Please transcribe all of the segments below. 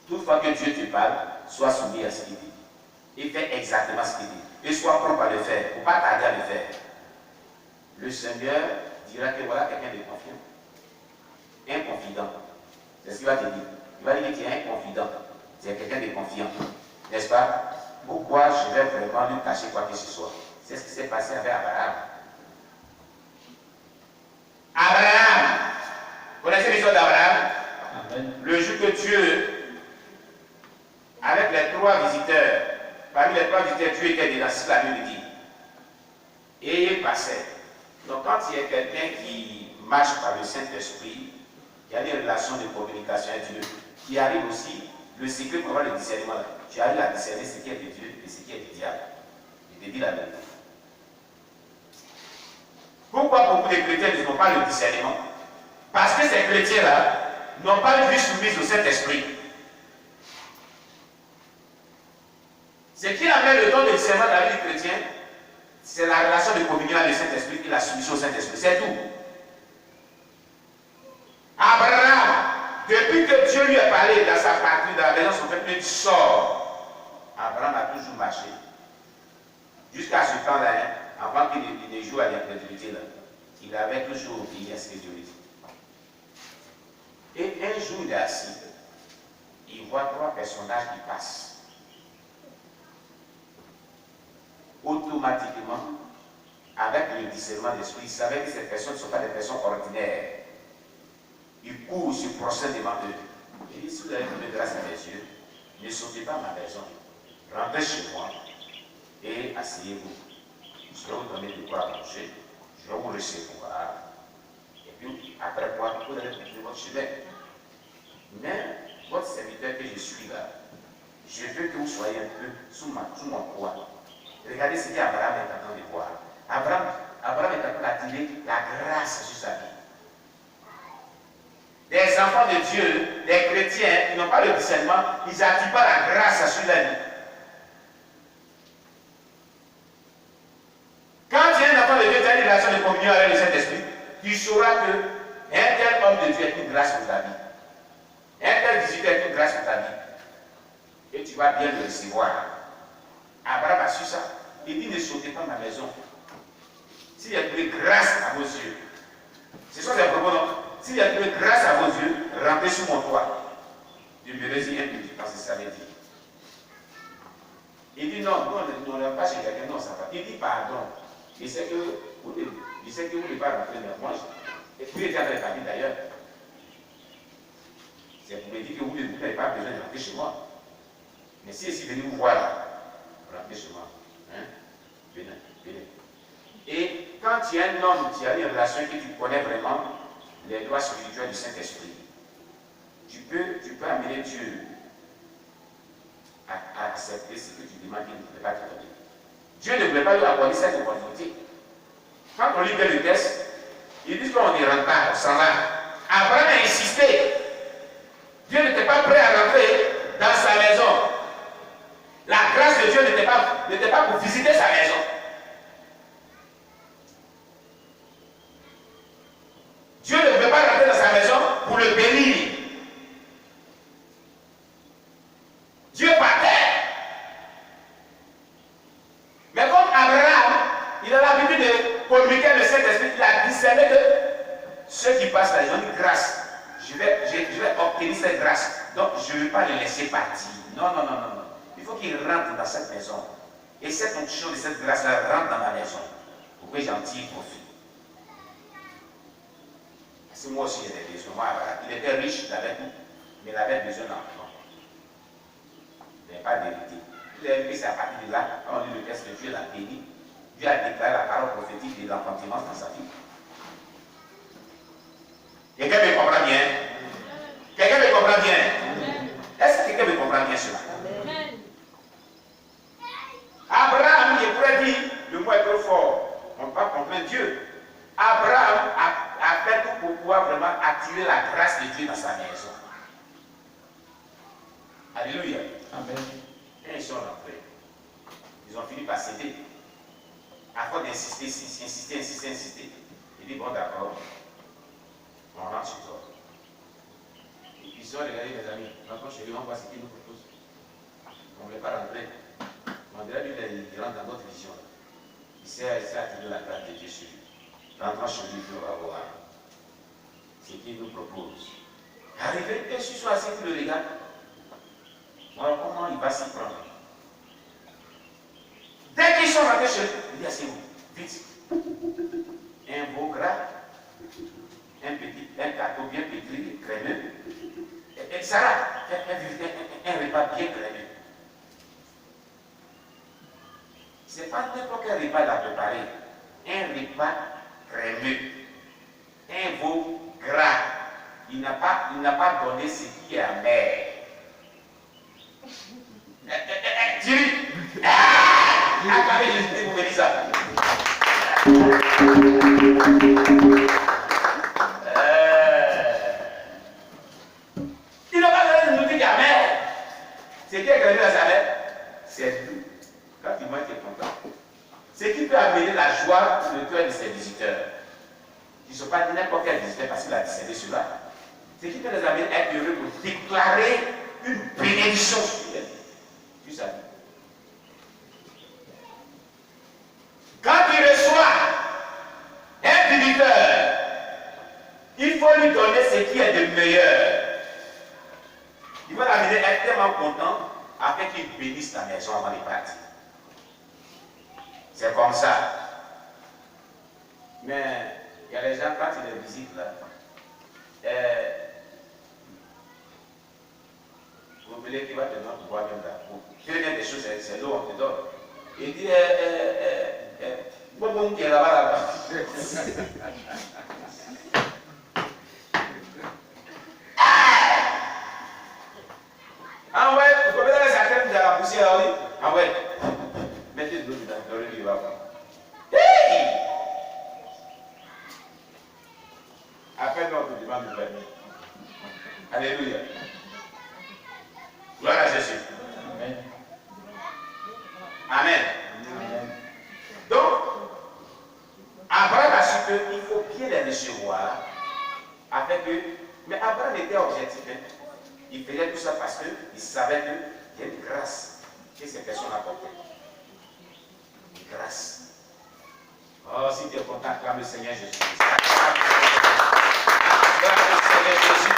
Toutefois que Dieu te parle, sois soumis à ce qu'il dit. Et fais exactement ce qu'il dit. Et sois prompt à le faire. Il ne faut pas tarder à le faire. Le Seigneur dira que voilà quelqu'un de confiant. Un confident. C'est ce qu'il va te dire. Il va dire que tu es un confident. Tu es quelqu'un de confiant. N'est-ce pas? Pourquoi je vais vraiment lui cacher quoi que ce soit? C'est ce qui s'est passé avec Abraham. Abraham! Vous connaissez l'histoire d'Abraham? Le jour que Dieu, avec les 3 visiteurs, parmi les 3 visiteurs, Dieu était dedans, c'est la Bible dit. Et il passait. Donc quand il y a quelqu'un qui marche par le Saint-Esprit, il y a des relations de communication avec Dieu, qui arrive aussi, le secret pour avoir le discernement là. Tu arrives à discerner ce qui est de Dieu et ce qui est du diable. Je te dis la vérité. Pourquoi beaucoup de chrétiens n'ont pas le discernement? Parce que ces chrétiens-là n'ont pas une vie soumise au Saint-Esprit. Ce qui amène le don de discernement dans la vie du chrétien, c'est la relation de communion avec le Saint-Esprit et la soumission au Saint-Esprit. C'est tout. Abraham, depuis que Dieu lui a parlé dans sa patrie, dans la maison de son peuple, il sort. Abraham a toujours marché. Jusqu'à ce temps-là, avant qu'il ne joue à l'incrédulité, il avait toujours obéi à ce que Dieu lui dit. Et un jour, il est assis. Il voit 3 personnages qui passent. Automatiquement, avec le discernement d'esprit, il savait que ces personnes ne sont pas des personnes ordinaires. Il court, se procède devant eux. Il dit, si vous avez trouvé grâce à mes yeux, ne sautez pas à ma maison. Rentrez chez moi et asseyez-vous. Je vais vous donner de quoi à manger. Je vais vous recevoir. Et puis, après quoi, vous allez continuer votre chemin. Mais, votre serviteur que je suis là, je veux que vous soyez un peu sous mon poids. Regardez ce qu'Abraham est en train de voir. Abraham est en train d'attirer la grâce sur sa vie. Des enfants de Dieu, des chrétiens, ils n'ont pas le discernement, ils n'attirent pas la grâce sur la vie. Quand tu es un enfant de Dieu, tu as une relation de communion avec le Saint-Esprit, tu sauras que un tel homme de Dieu est une grâce pour ta vie. Un tel visiteur est une grâce pour ta vie. Et tu vas bien le recevoir. Abraham a su ça. Il dit, ne sautez pas ma maison. S'il y a trouvé grâce à vos yeux, ce sont des propos, non? S'il y a trouvé grâce à vos yeux, rentrez sur mon toit. Je me résigne un peu, parce que ça veut dire. Il dit, non, on n'est pas chez quelqu'un, non, ça va. Il dit, pardon. Il sait que vous ne pouvez pas rentrer dans moi. Et puis, il était dans la famille d'ailleurs. C'est pour me dire que vous n'avez pas besoin de rentrer chez moi. Mais si ici, venez vous voir là, rentrez chez moi. Hein? Venez, venez. Et quand tu es un homme, tu as une relation que tu connais vraiment les lois spirituelles du Saint-Esprit, tu peux amener Dieu à accepter ce que tu demandes qu'il ne peut pas te donner. Dieu ne voulait pas lui accorder cette opportunité. Quand on lit bien le texte, ils disent qu'on n'y rentre pas, on s'en va. Abraham a insisté. Dieu n'était pas prêt à rentrer dans sa maison. La grâce de Dieu n'était pas pour visiter sa maison. Dieu ne pouvait pas rentrer dans sa maison pour le bénir. Dieu partait. Mais comme Abraham, il a l'habitude de communiquer avec le Saint-Esprit, il a discerné que ceux qui passent là, ils ont une grâce. Je vais obtenir cette grâce. Donc je ne vais pas les laisser partir. Non, non, non, non, non. Il faut qu'ils rentrent dans cette maison. Et cette onction de cette grâce-là rentre dans ma maison. Pour que j'en tire profit. C'est moi aussi, j'avais besoin. Moi, il était riche, il avait tout, mais il avait besoin d'enfants. Il n'avait pas d'hérité. Il avait vu que c'est à partir de là, quand on lit le texte que Dieu l'a béni, Dieu a déclaré la parole prophétique de l'enfantement dans sa vie. Quelqu'un me comprend bien? Quelqu'un me comprend bien? Est-ce que quelqu'un me comprend bien cela? Abraham, il pourrait dire, le mot est trop fort, on ne peut pas comprendre Dieu. Abraham a fait tout pour pouvoir vraiment attirer la grâce de Dieu dans sa maison. Alléluia. Amen. Et ils sont rentrés. Ils ont fini par céder. À force d'insister, insister. Il dit, bon d'accord, on rentre chez toi. Ils ont regardé mes amis. Maintenant, chez lui, on voit ce qu'il nous propose. On ne veut pas rentrer. On dirait lui, il rentre dans notre vision. Il s'est attiré la grâce de Dieu sur lui. Rentrant chez lui, il va voir ce qu'il nous propose. Arrivé, et je suis assis, il le regarde. Alors, comment il va s'y prendre? Dès qu'ils sont rentrés chez lui, il dit à ses mots, vite. Un beau gras, un gâteau bien pétri, crémeux. Et Sarah, un repas bien crémeux. Ce n'est pas n'importe quel repas il a préparé. Un repas crémeux. Un veau gras. Il n'a pas donné ce qui est amer. Thierry, attendez, je vais vous dire ça. Il n'a pas donné de nous dire amer. Ce qui est crémeux à sa mère, c'est doux. Quand il mange, il est content. Ce qui peut amener la joie sur le cœur de ses visiteurs. Ils ne sont pas n'importe quel visiteur parce qu'il a discerné cela. Ce qui peut les amener à être heureux pour déclarer une bénédiction sur elle. Tu sais. Quand il reçoit un visiteur, il faut lui donner ce qui est de meilleur. Il va l'amener à être tellement content afin qu'il bénisse ta maison avant de partir. C'est comme ça. Mais il y a les gens, quand ils les visitent là, vous voulez qu'il va te donner pour boire même là. Tu veux des choses, c'est l'eau, on te donne. Il dit, bon, qui est là-bas. Ah ouais, vous pouvez donner sa crème de la poussière, oui. Ah ouais. Mettez de l'eau dans le riz, va. Hey! Après, non, on te demande de permis. Alléluia. Gloire à Jésus. Amen. Amen. Amen. Donc, Abraham a su qu'il faut bien les recevoir afin que. Mais Abraham était objectif. Hein. Il faisait tout ça parce qu'il savait qu'il y a une grâce que ces personnes apportaient. Une grâce. Oh, si tu es content, acclame le Seigneur Jésus. Acclame le Seigneur Jésus.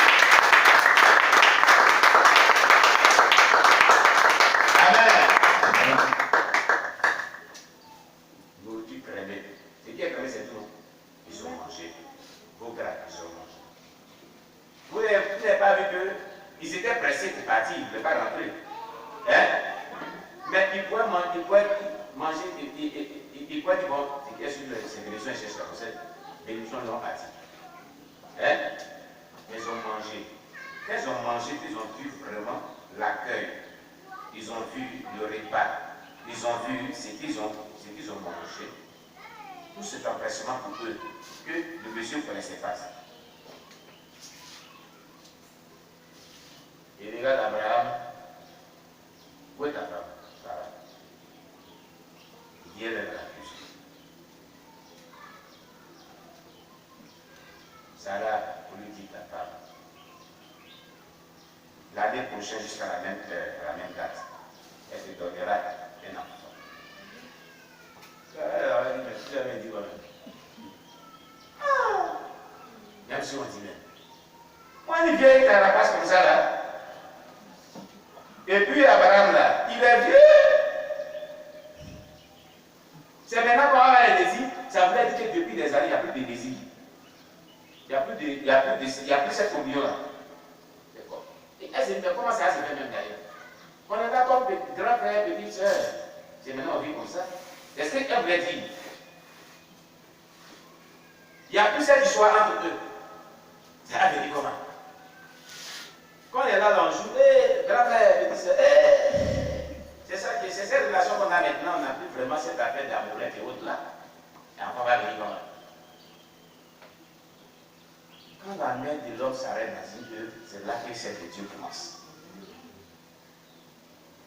Amen. Nourriture crémée. Ce qui est crémé, c'est tout. Ils ont mangé. Vos gras, ils ont mangé. Vous n'avez pas vu qu'ils étaient pressés pour partir, ils ne voulaient pas rentrer. Hein? Mais ils pouvaient manger, ils pouvaient dire, bon, c'est qu'est-ce que c'est bénédiction et c'est comme ça. Bénédiction, ils ont parti. Hein? Mais ils ont mangé. Quand ils ont mangé, ils ont vu vraiment l'accueil. Ils ont vu le repas. Ils ont vu ce qu'ils ont mangé. Tout cet empressement pour eux que le monsieur ne connaissait pas. Il regarde Abraham. Où est ta femme? Sarah. Il dit, elle est dans la cuisine. Sarah, on lui dit ta femme. L'année prochaine, jusqu'à la même date, elle te donnera un enfant. Elle aurait dit, mais tu l'avais dit moi-même. Ah! Même si on dit même. Moi, il vient avec la rapace comme ça là. Et puis Abraham là, il est vieux. C'est maintenant qu'on a un désir. Ça voulait dire que depuis des années, il n'y a plus de désir. Il n'y a plus cette communion là. D'accord. Et elle se dit, mais comment ça se fait même d'ailleurs? On est d'accord, grand frère, petite soeur. C'est maintenant on vit comme ça. Est-ce qu'elle voulait dire? Il n'y a plus cette histoire entre eux. Ça a venu comment? Quand on est là dans le jour, grand frère, petite soeur, c'est cette relation qu'on a maintenant, on n'a plus vraiment cette affaire d'amourette et autres là. Et on va venir comment? Quand la main de l'homme s'arrête dans une œuvre, c'est là que celle de Dieu commence.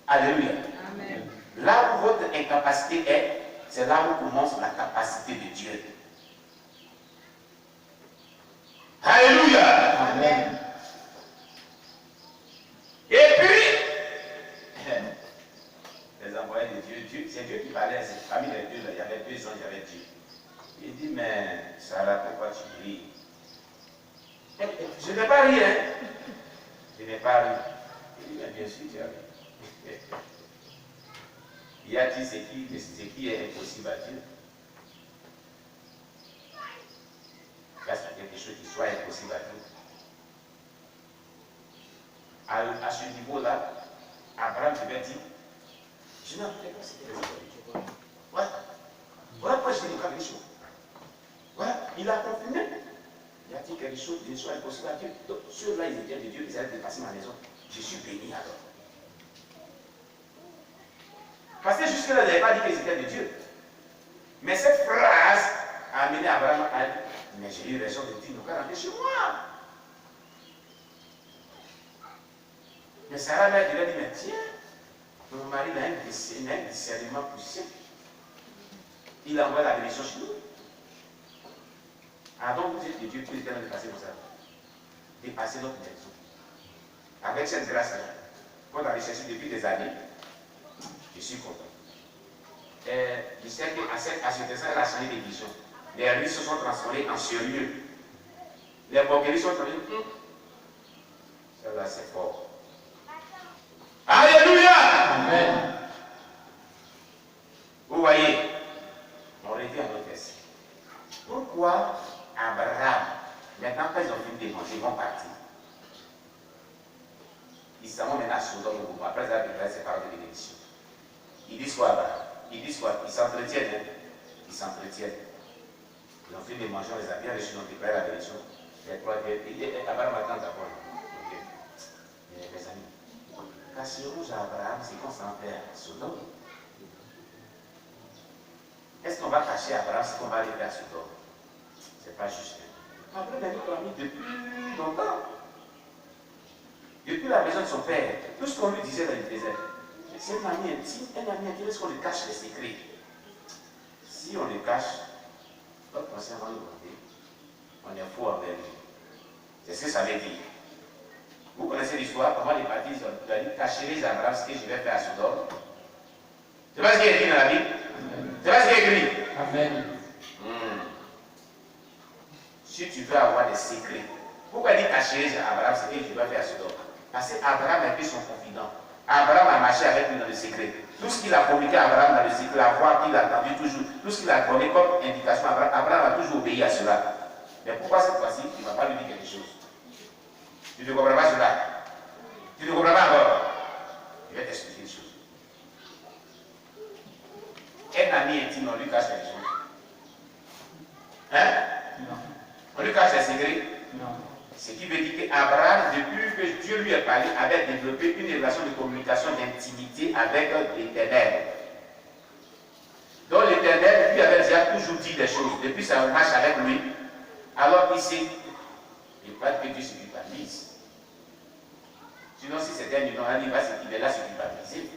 Alléluia. Amen. Là où votre incapacité est, c'est là où commence la capacité de Dieu. Alléluia. Amen. Je n'ai pas lu. Il dit, mais bien sûr, tu as lu. Il a dit ce qui est impossible à Dieu. Là, c'est quelque chose qui soit impossible à Dieu. À ce niveau-là, Abraham devait dire, je n'en fais pas ce que les autres ont dit. Voilà. Voilà pourquoi je dis quelque chose. Voilà, il a confirmé. Il a dit quelque chose qui soit impossible à Dieu. Donc, ceux-là, ils étaient de Dieu, ils allaient dépasser ma maison. Je suis béni alors. Parce que jusque-là, ils n'avaient pas dit qu'ils étaient de Dieu. Mais cette phrase a amené Abraham à dire, mais j'ai eu raison de dire, nous allons rentrer chez moi. Mais Sarah là, il a dit, mais tiens, mon mari a un discernement poussé. Il envoie la bénédiction chez nous. Ah donc vous êtes de Dieu, tous les temps dépasser vos âmes. Dépasser notre maison. Avec cette grâce-là, qu'on a recherché depuis des années, je suis content. Je sais qu'à ce dessin, elle a changé d'édition. Les riches se sont transformés en sérieux. Les moqueries sont transformées. Celle-là, c'est fort. Alléluia! Amen. Vous voyez, on revient à notre verset. Pourquoi Abraham, maintenant quand ils ont fini de manger, ils vont partir. Ils s'en vont maintenant à Sodome et Gomorrhe. Après, ils ont déclaré ses paroles de bénédiction. Ils disent quoi, Abraham? Ils disent quoi? Ils s'entretiennent. Hein? Ils s'entretiennent. Ils ont fini de manger, on les a bien reçus, ils ont déclaré la bénédiction. Abraham attend d'abord. Mes amis, casser rouge à Abraham, c'est qu'on s'en fait à Sodome. Est-ce qu'on va cacher Abraham ce qu'on va arriver à Sodome? C'est pas juste. Abraham a mis depuis longtemps. Depuis la maison de son père, tout ce qu'on lui disait, il le faisait. C'est un ami intime, est-ce qu'on lui cache les secrets? Si on les cache, notre conscient va nous demander, on est faux envers lui. C'est ce que ça veut dire. Vous connaissez l'histoire, comment les partis ont dit, cachez les Abraham ce que je vais faire à Sodome. C'est pas ce qui est écrit dans la Bible. C'est pas ce qui est écrit. Amen. Si tu veux avoir des secrets, pourquoi dire cacher les Abraham ce que je vais faire à Sodome? Parce qu'Abraham a été son confident. Abraham a marché avec lui dans le secret. Tout ce qu'il a communiqué à Abraham dans le secret, la voix qu'il a entendu toujours, tout ce qu'il a donné comme indication à Abraham, Abraham a toujours obéi à cela. Mais pourquoi cette fois-ci, il ne va pas lui dire quelque chose? Tu ne comprends pas cela? Tu ne comprends pas encore? Je vais t'expliquer une chose. Un ami intime, on lui cache quelque chose. Hein? Non. On lui cache les secrets? Non. Ce qui veut dire qu'Abraham, depuis que Dieu lui a parlé, avait développé une relation de communication, d'intimité avec l'Éternel. Donc l'Éternel lui avait déjà toujours dit des choses. Depuis sa marche avec lui, alors il sait, il pas que Dieu se culpabilise. Sinon, si c'était un humain, il est là se culpabiliser.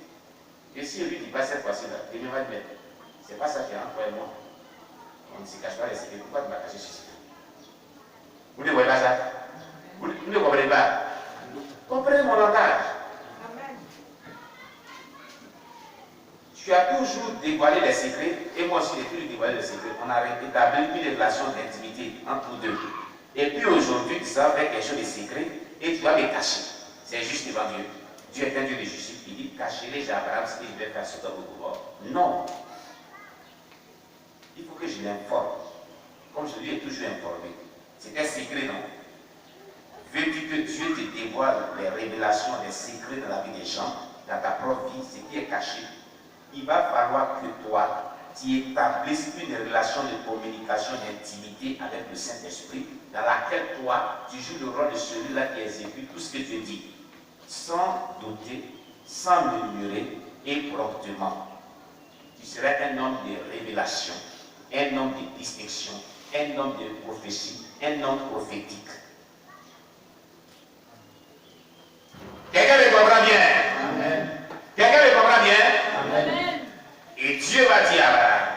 Et si il lui dit pas cette fois-ci-là, il va dire, c'est pas ça qui est entre toi et moi. On ne se cache pas les secrets. Pourquoi tu m'as caché ceci? Vous ne voyez pas ça? Vous ne comprenez pas? Comprenez mon langage. Amen. Tu as toujours dévoilé les secrets, et moi aussi j'ai toujours dévoilé les secrets. On a établi une relation d'intimité entre nous deux. Et puis aujourd'hui, tu vas faire quelque chose de secret, et tu vas me cacher. C'est juste devant Dieu. Dieu est un Dieu de justice. Il dit, cachez-les à Abraham ce que je vais faire sur Sodome et Gomorrhe. Non. Il faut que je l'informe. Comme je lui ai toujours informé. C'est un secret, non? Veux-tu que Dieu te dévoile les révélations, les secrets de la vie des gens, dans ta propre vie, ce qui est caché? Il va falloir que toi, tu établisses une relation de communication, d'intimité avec le Saint-Esprit, dans laquelle toi, tu joues le rôle de celui-là qui exécute tout ce que Dieu dit, sans douter, sans murmurer et promptement. Tu serais un homme de révélation, un homme de distinction, un homme de prophétie, un homme prophétique. Quelqu'un me comprend bien? Amen. Quelqu'un me comprend bien? Amen. Et Dieu va dire à Abraham,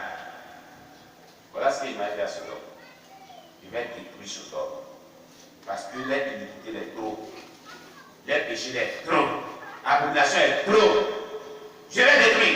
voilà ce qu'il m'a fait à Sodome. Il va détruire Sodome. Parce que leur iniquité est trop. Leur péché est trop. La population est trop. Je vais détruire.